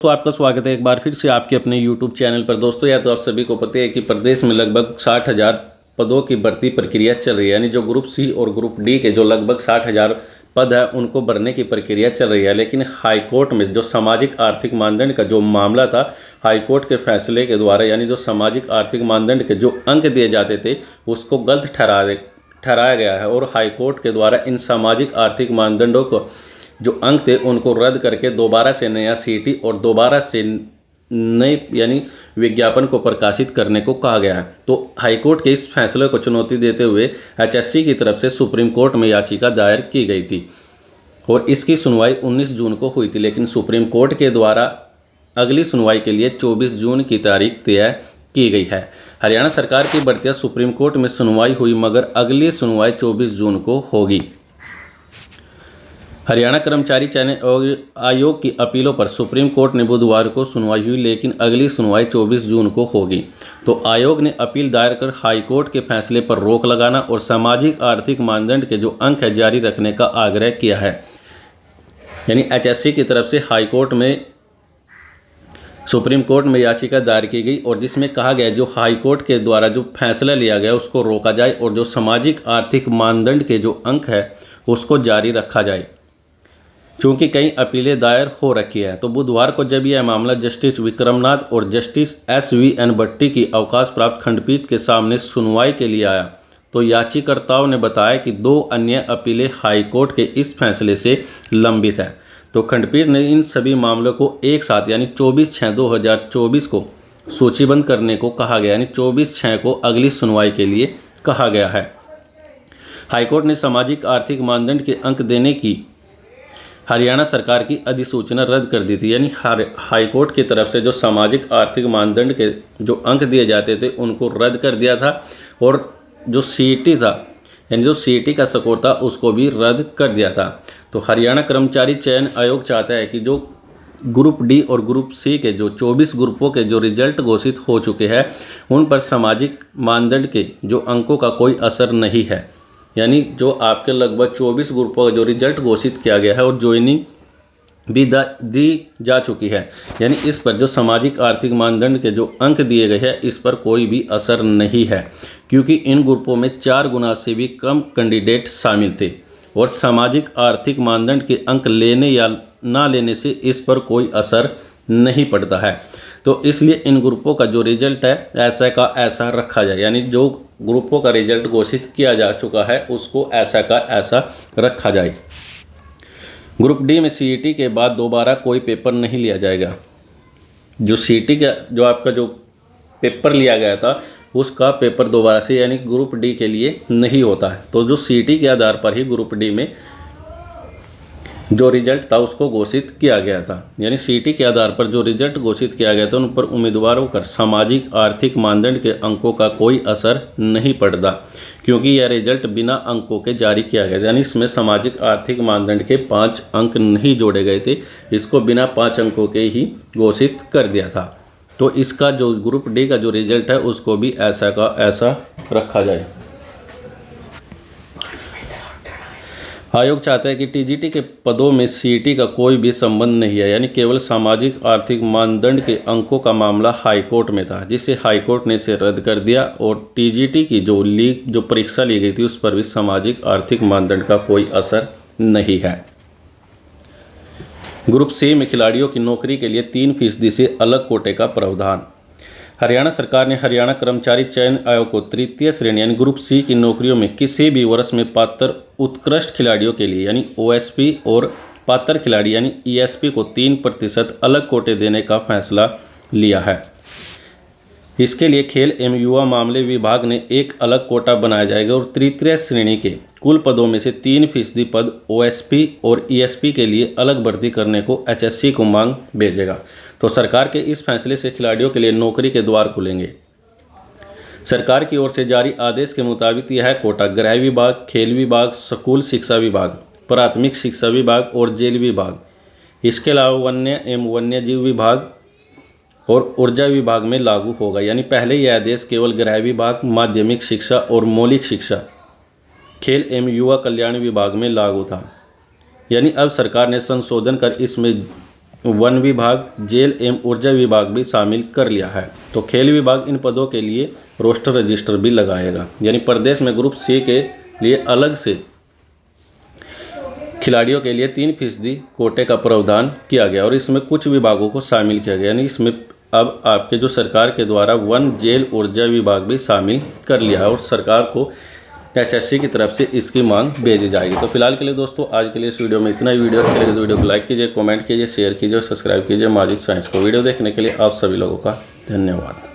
तो आपका स्वागत है एक बार फिर से आपके अपने YouTube चैनल पर। दोस्तों, या तो आप सभी को पता है कि प्रदेश में लगभग 60,000 पदों की भर्ती प्रक्रिया चल रही है। यानी जो ग्रुप सी और ग्रुप डी के जो लगभग 60,000 पद है उनको भरने की प्रक्रिया चल रही है। लेकिन हाईकोर्ट में जो सामाजिक आर्थिक मानदंड का जो मामला था, हाईकोर्ट के फैसले के द्वारा यानी जो सामाजिक आर्थिक मानदंड के जो अंक दिए जाते थे उसको गलत ठहराया गया है। और हाईकोर्ट के द्वारा इन सामाजिक आर्थिक मानदंडों को जो अंक थे उनको रद्द करके दोबारा से नया सीटी और दोबारा से नए यानी विज्ञापन को प्रकाशित करने को कहा गया है। तो हाईकोर्ट के इस फैसले को चुनौती देते हुए एचएससी की तरफ से सुप्रीम कोर्ट में याचिका दायर की गई थी और इसकी सुनवाई 19 जून को हुई थी। लेकिन सुप्रीम कोर्ट के द्वारा अगली सुनवाई के लिए 24 जून की तारीख तय की गई है। हरियाणा सरकार की भर्तियां सुप्रीम कोर्ट में सुनवाई हुई मगर अगली सुनवाई 24 जून को होगी। हरियाणा कर्मचारी चयन आयोग की अपीलों पर सुप्रीम कोर्ट ने बुधवार को सुनवाई हुई, लेकिन अगली सुनवाई 24 जून को होगी। तो आयोग ने अपील दायर कर हाईकोर्ट के फैसले पर रोक लगाना और सामाजिक आर्थिक मानदंड के जो अंक है जारी रखने का आग्रह किया है। यानी एचएससी की तरफ से हाईकोर्ट में सुप्रीम कोर्ट में याचिका दायर की गई और जिसमें कहा गया जो हाईकोर्ट के द्वारा जो फैसला लिया गया उसको रोका जाए और जो सामाजिक आर्थिक मानदंड के जो अंक है उसको जारी रखा जाए, क्योंकि कई अपीलें दायर हो रखी है। तो बुधवार को जब यह मामला जस्टिस विक्रमनाथ और जस्टिस SVN भट्टी की अवकाश प्राप्त खंडपीठ के सामने सुनवाई के लिए आया तो याचिकाकर्ताओं ने बताया कि 2 अन्य अपीलें हाईकोर्ट के इस फैसले से लंबित है। तो खंडपीठ ने इन सभी मामलों को एक साथ यानी 24/6/2024 को सूचीबद्ध करने को कहा गया, यानी 24/6 को अगली सुनवाई के लिए कहा गया है। हाईकोर्ट ने सामाजिक आर्थिक मानदंड के अंक देने की हरियाणा सरकार की अधिसूचना रद्द कर दी थी। यानी हाईकोर्ट की तरफ से जो सामाजिक आर्थिक मानदंड के जो अंक दिए जाते थे उनको रद्द कर दिया था और जो सीईटी था यानी जो सीईटी का स्कोर था उसको भी रद्द कर दिया था। तो हरियाणा कर्मचारी चयन आयोग चाहता है कि जो ग्रुप डी और ग्रुप सी के जो 24 ग्रुपों के जो रिजल्ट घोषित हो चुके हैं उन पर सामाजिक मानदंड के जो अंकों का कोई असर नहीं है। यानी जो आपके लगभग 24 ग्रुपों का जो रिजल्ट घोषित किया गया है और ज्वाइनिंग भी दी जा चुकी है, यानी इस पर जो सामाजिक आर्थिक मानदंड के जो अंक दिए गए हैं इस पर कोई भी असर नहीं है, क्योंकि इन ग्रुपों में 4 गुना से भी कम कैंडिडेट शामिल थे और सामाजिक आर्थिक मानदंड के अंक लेने या ना लेने से इस पर कोई असर नहीं पड़ता है। तो इसलिए इन ग्रुपों का जो रिजल्ट है ऐसा का ऐसा रखा जाए, यानी जो ग्रुपों का रिजल्ट घोषित किया जा चुका है उसको ऐसा का ऐसा रखा जाए। ग्रुप डी में सीईटी के बाद दोबारा कोई पेपर नहीं लिया जाएगा। जो सीईटी का जो आपका जो पेपर लिया गया था उसका पेपर दोबारा से यानी ग्रुप डी के लिए नहीं होता है। तो जो सीईटी के आधार पर ही ग्रुप डी में जो रिजल्ट था उसको घोषित किया गया था। यानी सीईटी के आधार पर जो रिजल्ट घोषित किया गया था उन पर उम्मीदवारों पर सामाजिक आर्थिक मानदंड के अंकों का कोई असर नहीं पड़ता, क्योंकि यह रिजल्ट बिना अंकों के जारी किया गया। यानी इसमें सामाजिक आर्थिक मानदंड के 5 अंक नहीं जोड़े गए थे, इसको बिना 5 अंकों के ही घोषित कर दिया था। तो इसका जो ग्रुप डी का जो रिजल्ट है उसको भी ऐसा का ऐसा रखा जाए। आयोग चाहता है कि टीजीटी के पदों में सीईटी का कोई भी संबंध नहीं है, यानी केवल सामाजिक आर्थिक मानदंड के अंकों का मामला हाईकोर्ट में था जिसे हाईकोर्ट ने इसे रद्द कर दिया और टीजीटी की जो परीक्षा ली गई थी उस पर भी सामाजिक आर्थिक मानदंड का कोई असर नहीं है। ग्रुप सी में खिलाड़ियों की नौकरी के लिए 3% से अलग कोटे का प्रावधान। हरियाणा सरकार ने हरियाणा कर्मचारी चयन आयोग को तृतीय श्रेणी यानी ग्रुप सी की नौकरियों में किसी भी वर्ष में पात्र उत्कृष्ट खिलाड़ियों के लिए यानी OSP और पात्र खिलाड़ी यानी ESP को 3% अलग कोटे देने का फैसला लिया है। इसके लिए खेल एवं युवा मामले विभाग ने एक अलग कोटा बनाया जाएगा और तृतीय श्रेणी के कुल पदों में से 3% पद OSP और ESP के लिए अलग भर्ती करने को HSC को मांग भेजेगा। तो सरकार के इस फैसले से खिलाड़ियों के लिए नौकरी के द्वार खुलेंगे। सरकार की ओर से जारी आदेश के मुताबिक यह कोटा गृह विभाग, खेल विभाग, स्कूल शिक्षा विभाग, प्राथमिक शिक्षा विभाग और जेल विभाग, इसके अलावा वन्य एवं वन्यजीव विभाग और ऊर्जा विभाग में लागू होगा। यानी पहले यह आदेश केवल गृह विभाग, माध्यमिक शिक्षा और मौलिक शिक्षा, खेल एवं युवा कल्याण विभाग में लागू था। यानी अब सरकार ने संशोधन कर इसमें वन विभाग, जेल एवं ऊर्जा विभाग भी शामिल कर लिया है। तो खेल विभाग इन पदों के लिए रोस्टर रजिस्टर भी लगाएगा। यानी प्रदेश में ग्रुप सी के लिए अलग से खिलाड़ियों के लिए 3% कोटे का प्रावधान किया गया और इसमें कुछ विभागों को शामिल किया गया। यानी इसमें अब आपके जो सरकार के द्वारा वन, जेल, ऊर्जा विभाग भी शामिल कर लिया है और सरकार को HSC की तरफ से इसकी मांग भेजी जाएगी। तो फिलहाल के लिए दोस्तों आज के लिए इस वीडियो में इतना ही। वीडियो अच्छी लगे तो वीडियो को लाइक कीजिए, कमेंट कीजिए, शेयर कीजिए और सब्सक्राइब कीजिए माजिद साइंस को। वीडियो देखने के लिए आप सभी लोगों का धन्यवाद।